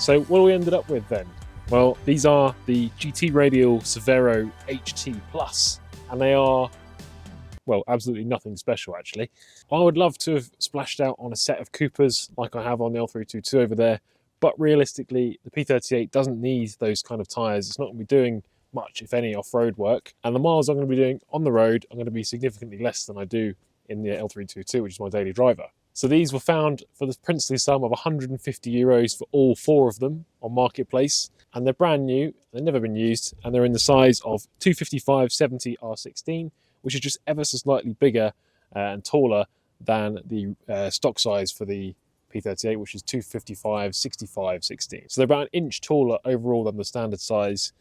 So what we ended up with then? Well, these are the GT Radial Severo HT Plus, and they are, well, absolutely nothing special actually. I would love to have splashed out on a set of Coopers like I have on the L322 over there, but realistically the P38 doesn't need those kind of tyres. It's not going to be doing much, if any, off-road work, and the miles I'm going to be doing on the road are going to be significantly less than I do in the L322, which is my daily driver. So these were found for the princely sum of €150 for all 4 of them on Marketplace, and they're brand new, they've never been used, and they're in the size of 255/70 R16, which is just ever so slightly bigger and taller than the stock size for the P38, which is 255/65/16. So they're about an inch taller overall than the standard size,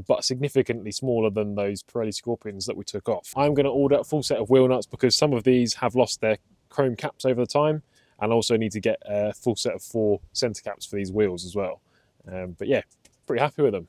but significantly smaller than those Pirelli Scorpions that we took off. I'm going to order a full set of wheel nuts because some of these have lost their chrome caps over the time, and also need to get a full set of 4 centre caps for these wheels as well. But yeah, pretty happy with them.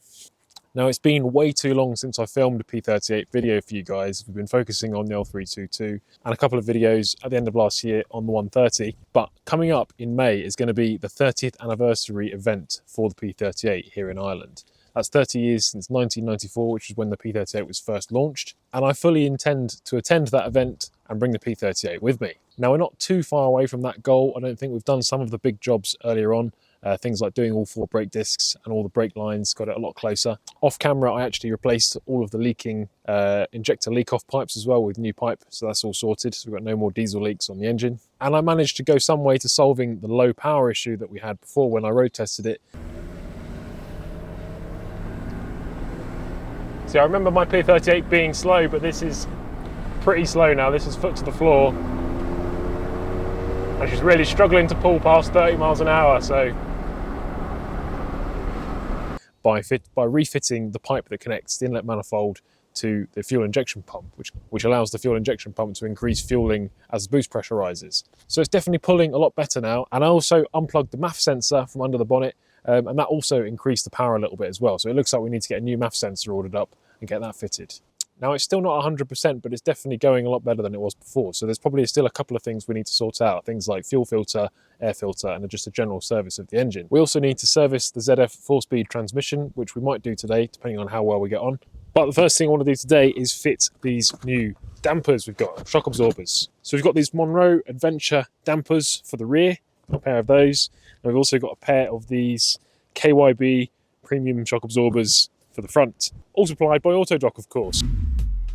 Now, it's been way too long since I filmed a P38 video for you guys. We've been focusing on the L322 and a couple of videos at the end of last year on the 130. But coming up in May is going to be the 30th anniversary event for the P38 here in Ireland. That's 30 years since 1994, which is when the P38 was first launched. And I fully intend to attend that event and bring the P38 with me. Now, we're not too far away from that goal. I don't think we've done some of the big jobs earlier on. Things like doing all 4 brake discs and all the brake lines, got it a lot closer. Off camera, I actually replaced all of the leaking injector leak-off pipes as well with new pipe, so that's all sorted. So we've got no more diesel leaks on the engine. And I managed to go some way to solving the low power issue that we had before when I road tested it. See, I remember my P38 being slow, but this is pretty slow now. This is foot to the floor. And she's really struggling to pull past 30 miles an hour, so by refitting the pipe that connects the inlet manifold to the fuel injection pump, which allows the fuel injection pump to increase fueling as the boost pressure rises. So it's definitely pulling a lot better now. And I also unplugged the MAF sensor from under the bonnet, and that also increased the power a little bit as well. So it looks like we need to get a new MAF sensor ordered up and get that fitted. Now, it's still not 100%, but it's definitely going a lot better than it was before. So there's probably still a couple of things we need to sort out, things like fuel filter, air filter, and just a general service of the engine. We also need to service the ZF 4-speed transmission, which we might do today, depending on how well we get on. But the first thing I want to do today is fit these new dampers we've got, shock absorbers. So we've got these Monroe Adventure dampers for the rear, a pair of those. And we've also got a pair of these KYB premium shock absorbers for the front, all supplied by Autodoc, of course.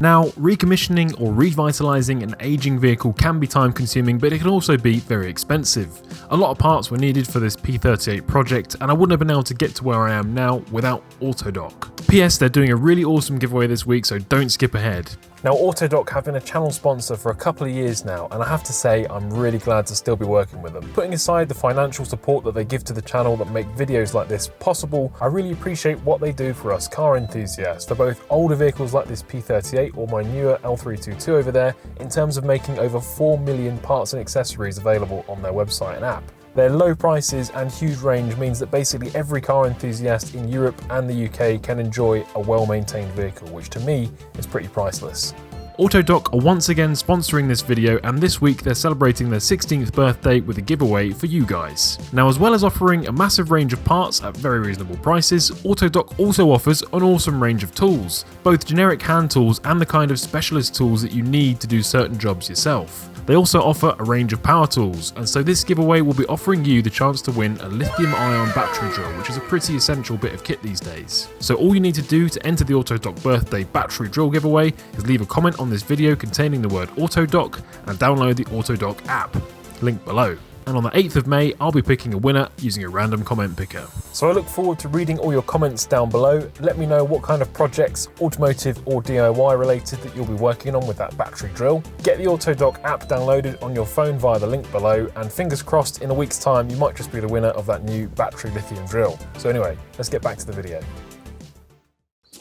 Now, recommissioning or revitalising an ageing vehicle can be time consuming, but it can also be very expensive. A lot of parts were needed for this P38 project, and I wouldn't have been able to get to where I am now without Autodoc. PS, they're doing a really awesome giveaway this week, so don't skip ahead. Now, Autodoc have been a channel sponsor for a couple of years now, and I have to say I'm really glad to still be working with them. Putting aside the financial support that they give to the channel that make videos like this possible, I really appreciate what they do for us car enthusiasts, for both older vehicles like this P38 or my newer L322 over there, in terms of making over 4 million parts and accessories available on their website and app. Their low prices and huge range means that basically every car enthusiast in Europe and the UK can enjoy a well-maintained vehicle, which to me is pretty priceless. Autodoc are once again sponsoring this video, and this week they're celebrating their 16th birthday with a giveaway for you guys. Now, as well as offering a massive range of parts at very reasonable prices, Autodoc also offers an awesome range of tools, both generic hand tools and the kind of specialist tools that you need to do certain jobs yourself. They also offer a range of power tools, and so this giveaway will be offering you the chance to win a lithium-ion battery drill, which is a pretty essential bit of kit these days. So all you need to do to enter the Autodoc birthday battery drill giveaway is leave a comment on this video containing the word Autodoc and download the Autodoc app, link below. And on the 8th of May, I'll be picking a winner using a random comment picker. So I look forward to reading all your comments down below. Let me know what kind of projects, automotive or DIY related, that you'll be working on with that battery drill. Get the Autodoc app downloaded on your phone via the link below, and fingers crossed in a week's time you might just be the winner of that new battery lithium drill. So anyway, let's get back to the video.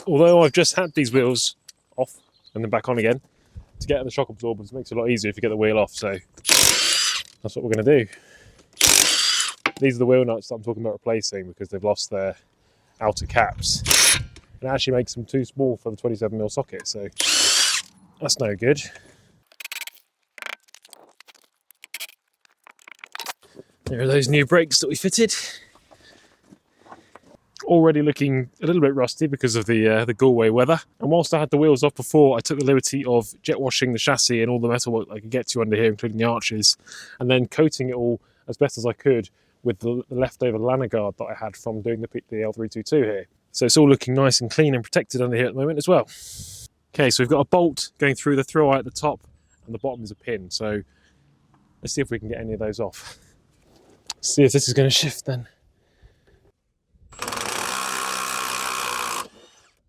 Although I've just had these wheels off and then back on again, to get the shock absorbers makes it a lot easier if you get the wheel off, so that's what we're going to do. These are the wheel nuts that I'm talking about replacing because they've lost their outer caps. It actually makes them too small for the 27mm socket, so that's no good. There are those new brakes that we fitted. already looking a little bit rusty because of the Galway weather. And whilst I had the wheels off before, I took the liberty of jet washing the chassis and all the metal I could get to under here, including the arches, and then coating it all as best as I could with the leftover lanyard guard that I had from doing the L322 here. So it's all looking nice and clean and protected under here at the moment as well. Okay, so we've got a bolt going through the throw eye at the top, and the bottom is a pin. So let's see if we can get any of those off. See if this is going to shift then.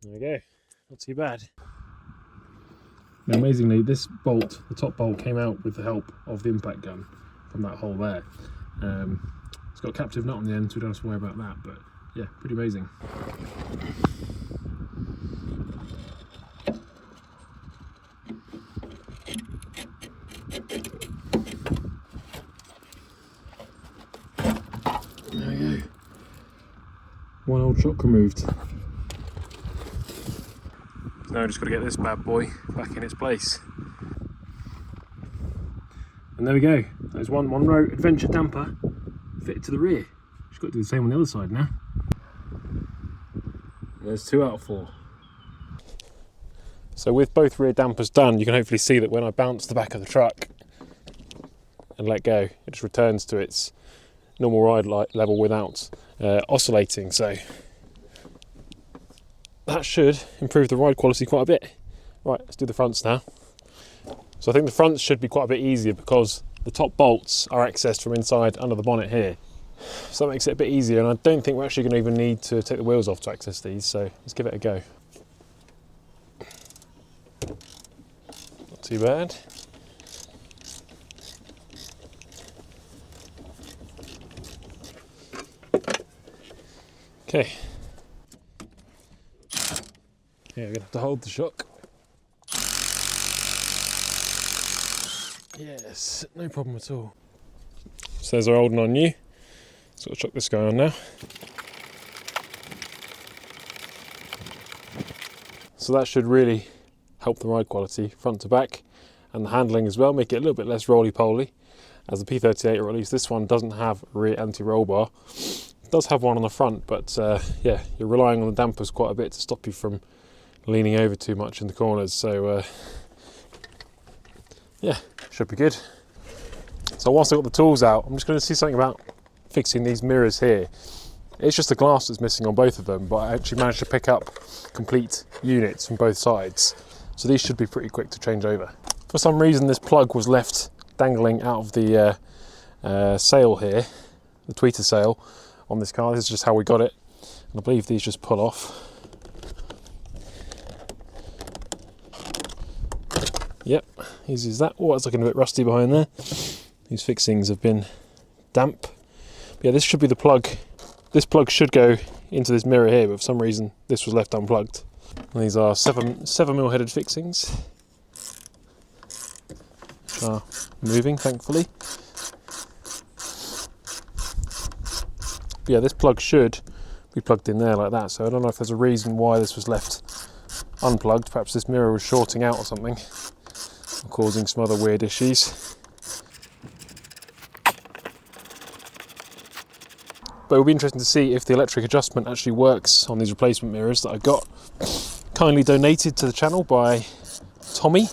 There we go, not too bad. Now amazingly, this bolt, the top bolt, came out with the help of the impact gun from that hole there. It's got a captive nut on the end, so we don't have to worry about that, but yeah, pretty amazing. There we go. One old shock removed. Now I've just got to get this bad boy back in its place. And there we go. There's one row adventure damper fitted to the rear. Just got to do the same on the other side now. There's 2 out of 4. So with both rear dampers done, you can hopefully see that when I bounce the back of the truck and let go, it just returns to its normal ride level without oscillating. So that should improve the ride quality quite a bit. Right, let's do the fronts now. So I think the fronts should be quite a bit easier because the top bolts are accessed from inside under the bonnet here. So that makes it a bit easier, and I don't think we're actually going to even need to take the wheels off to access these, so let's give it a go. Not too bad. Okay. Yeah, we're going to have to hold the shock. Yes, no problem at all. So there's our old and our new. So I'll chuck this guy on now. So that should really help the ride quality front to back, and the handling as well, make it a little bit less roly-poly, as the P38, or at least this one, doesn't have a rear anti-roll bar. It does have one on the front, but yeah, you're relying on the dampers quite a bit to stop you from leaning over too much in the corners. So yeah, should be good. So whilst I've got the tools out, I'm just going to see something about fixing these mirrors here. It's just the glass that's missing on both of them, but I actually managed to pick up complete units from both sides. So these should be pretty quick to change over. For some reason this plug was left dangling out of the sail here, the tweeter sail on this car. This is just how we got it. And I believe these just pull off. Yep, easy as that. Oh, it's looking a bit rusty behind there. These fixings have been damp. But yeah, this should be the plug. This plug should go into this mirror here, but for some reason this was left unplugged. And these are 7mm headed fixings, which are moving, thankfully. But yeah, this plug should be plugged in there like that. So I don't know if there's a reason why this was left unplugged. Perhaps this mirror was shorting out or something, or causing some other weird issues. But it'll be interesting to see if the electric adjustment actually works on these replacement mirrors that I got kindly donated to the channel by Tommy.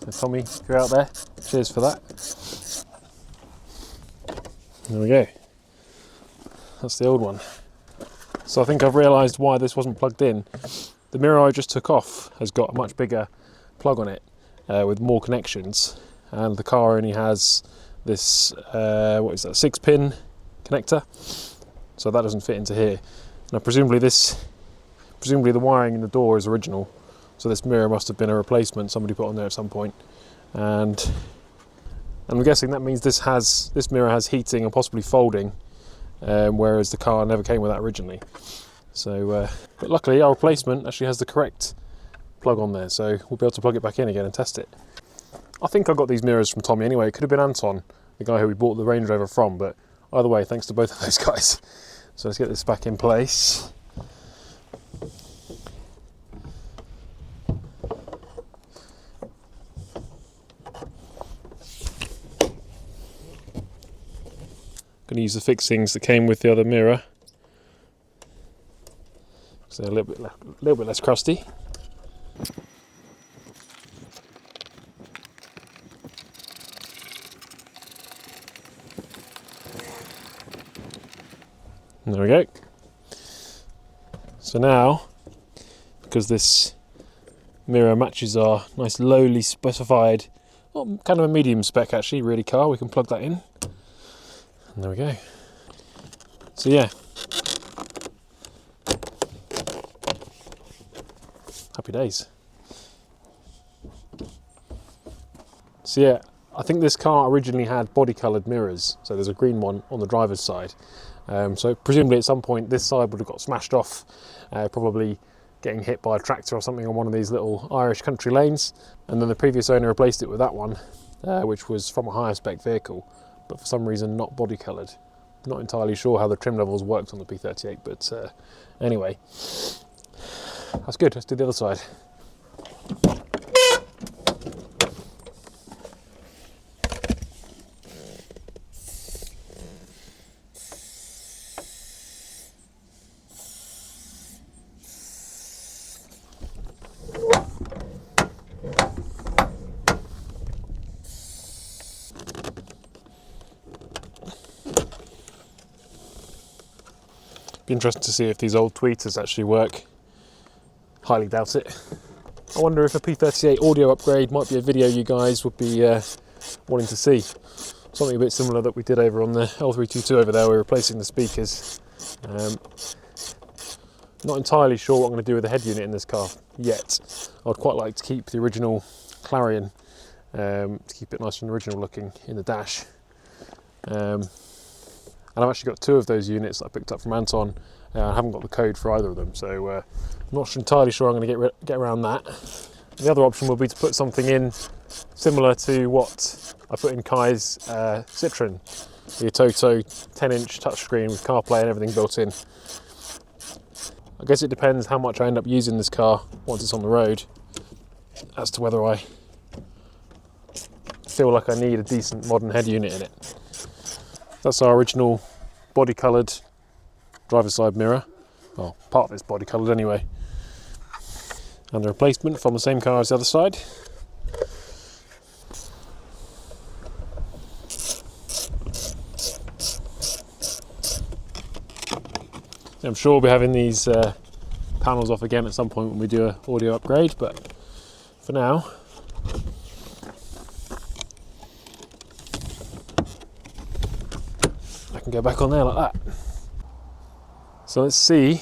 So Tommy, if you're out there, cheers for that. There we go. That's the old one. So I think I've realised why this wasn't plugged in. The mirror I just took off has got a much bigger plug on it with more connections, and the car only has this, what is that, 6-pin connector, so that doesn't fit into here. Now presumably the wiring in the door is original, so this mirror must have been a replacement somebody put on there at some point, and I'm guessing that means this mirror has heating and possibly folding, whereas the car never came with that originally. So but luckily our replacement actually has the correct plug on there, so we'll be able to plug it back in again and test it. I think I got these mirrors from Tommy anyway. It could have been Anton, the guy who we bought the Range Rover from, but either way, thanks to both of those guys. So let's get this back in place. Going to use the fixings that came with the other mirror So a little bit less crusty. And there we go. So now, because this mirror matches our nice lowly specified, well, kind of a medium spec actually, really car, we can plug that in. And there we go. So yeah. Happy days. So yeah, I think this car originally had body coloured mirrors. So there's a green one on the driver's side. So presumably at some point this side would have got smashed off, probably getting hit by a tractor or something on one of these little Irish country lanes. And then the previous owner replaced it with that one, which was from a higher spec vehicle, but for some reason not body coloured. Not entirely sure how the trim levels worked on the P38, but anyway, that's good. Let's do the other side. Be interesting to see if these old tweeters actually work. Highly doubt it. I wonder if a P38 audio upgrade might be a video you guys would be wanting to see. Something a bit similar that we did over on the L322 over there. We're replacing the speakers. Not entirely sure what I'm going to do with the head unit in this car yet. I'd quite like to keep the original Clarion, to keep it nice and original looking in the dash. And I've actually got two of those units that I picked up from Anton. I haven't got the code for either of them, so I'm not entirely sure I'm going to get around that. And the other option would be to put something in similar to what I put in Kai's Citroen, the Toto 10-inch touchscreen with CarPlay and everything built in. I guess it depends how much I end up using this car once it's on the road as to whether I feel like I need a decent modern head unit in it. That's our original body coloured driver's side mirror. Well, part of it's body coloured anyway. And the replacement from the same car as the other side. I'm sure we'll be having these panels off again at some point when we do an audio upgrade, but for now, I can go back on there like that. So let's see,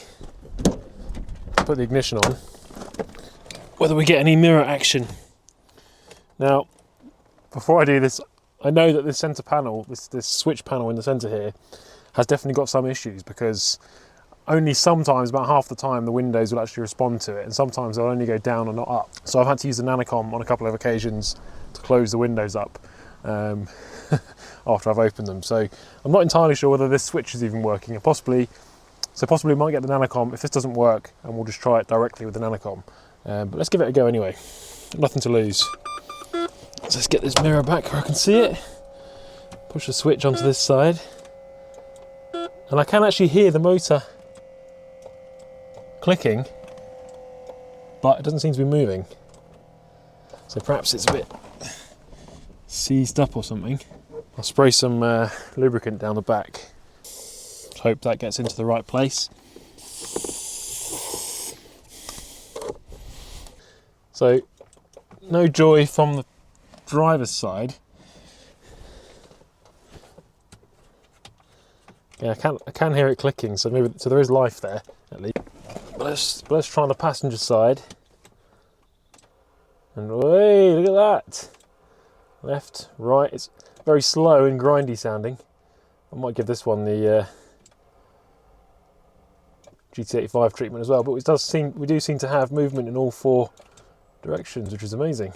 put the ignition on, whether we get any mirror action. Now, before I do this, I know that this centre panel, this switch panel in the centre here, has definitely got some issues, because only sometimes, about half the time, the windows will actually respond to it, and sometimes they'll only go down and not up. So I've had to use the Nanocom on a couple of occasions to close the windows up after I've opened them. So I'm not entirely sure whether this switch is even working, and possibly we might get the Nanocom if this doesn't work, and we'll just try it directly with the Nanocom. But let's give it a go anyway. Nothing to lose. So let's get this mirror back where I can see it. Push the switch onto this side, and I can actually hear the motor clicking, but it doesn't seem to be moving. So perhaps it's a bit seized up or something. I'll spray some lubricant down the back. Hope that gets into the right place. So no joy from the driver's side. Yeah, I can hear it clicking, so there is life there at least. But let's try the passenger side. And hey, look at that! Left, right. It's very slow and grindy sounding. I might give this one the GT85 treatment as well. But we do seem to have movement in all four directions, which is amazing.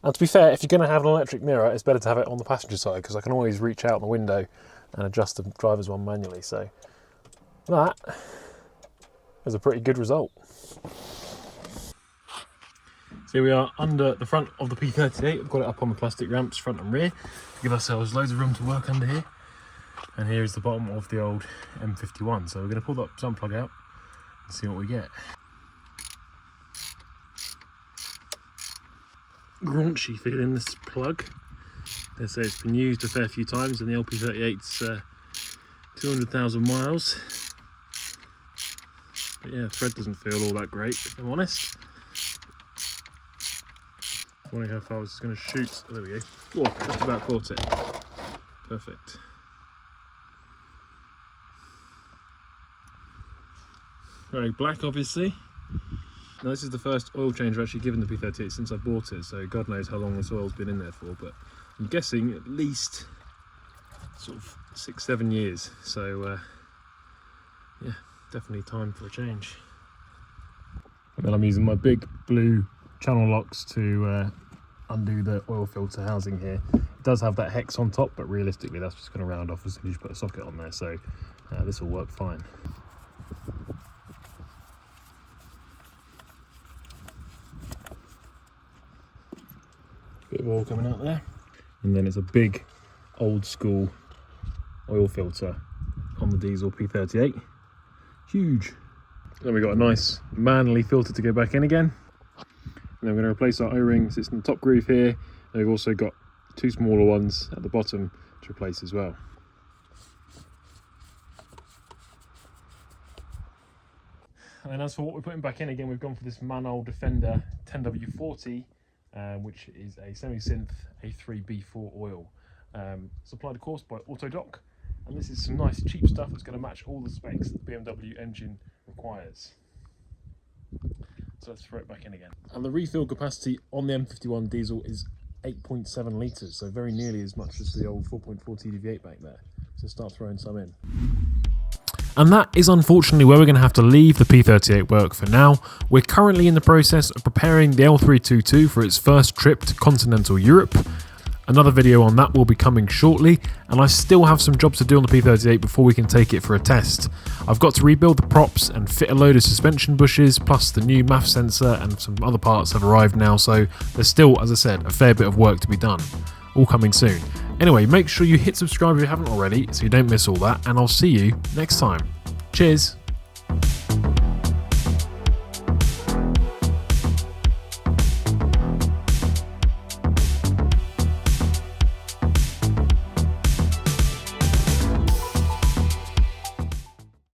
And to be fair, if you're going to have an electric mirror, it's better to have it on the passenger side, because I can always reach out the window and adjust the driver's one manually. So that is a pretty good result. So here we are under the front of the P38. We've got it up on the plastic ramps front and rear to give ourselves loads of room to work under here. And here is the bottom of the old M51. So we're going to pull that sun plug out Let's see what we get. Raunchy feeling, this plug. They say it's been used a fair few times, and the LP38's 200,000 miles. But yeah, thread doesn't feel all that great, if I'm honest. Wondering how far I was going to shoot. Oh, there we go. Oh, just about caught it. Perfect. Very black, obviously. Now, this is the first oil change I've actually given the P38 since I bought it, so God knows how long this oil's been in there for, but I'm guessing at least sort of 6-7 years. So yeah, definitely time for a change. And then I'm using my big blue channel locks to undo the oil filter housing here. It does have that hex on top, but realistically that's just going to round off as soon as you put a socket on there, so this will work fine. Bit of oil coming out there, and then it's a big old school oil filter on the Diesel P38. Huge. Then we've got a nice manly filter to go back in again. And then we're going to replace our O-rings. It's in the top groove here, and we've also got 2 smaller ones at the bottom to replace as well. And then as for what we're putting back in again, we've gone for this Manol Defender 10W40, which is a semi-synth A3B4 oil. Supplied of course by Autodoc, and this is some nice cheap stuff that's going to match all the specs that the BMW engine requires. So let's throw it back in again. And the refill capacity on the M51 diesel is 8.7 litres, so very nearly as much as the old 4.4 TDV8 back there. So start throwing some in. And that is unfortunately where we're going to have to leave the P38 work for now. We're currently in the process of preparing the L322 for its first trip to continental Europe. Another video on that will be coming shortly, and I still have some jobs to do on the P38 before we can take it for a test. I've got to rebuild the props and fit a load of suspension bushes, plus the new MAF sensor and some other parts have arrived now, so there's still, as I said, a fair bit of work to be done. All coming soon. Anyway, make sure you hit subscribe if you haven't already so you don't miss all that, and I'll see you next time. Cheers!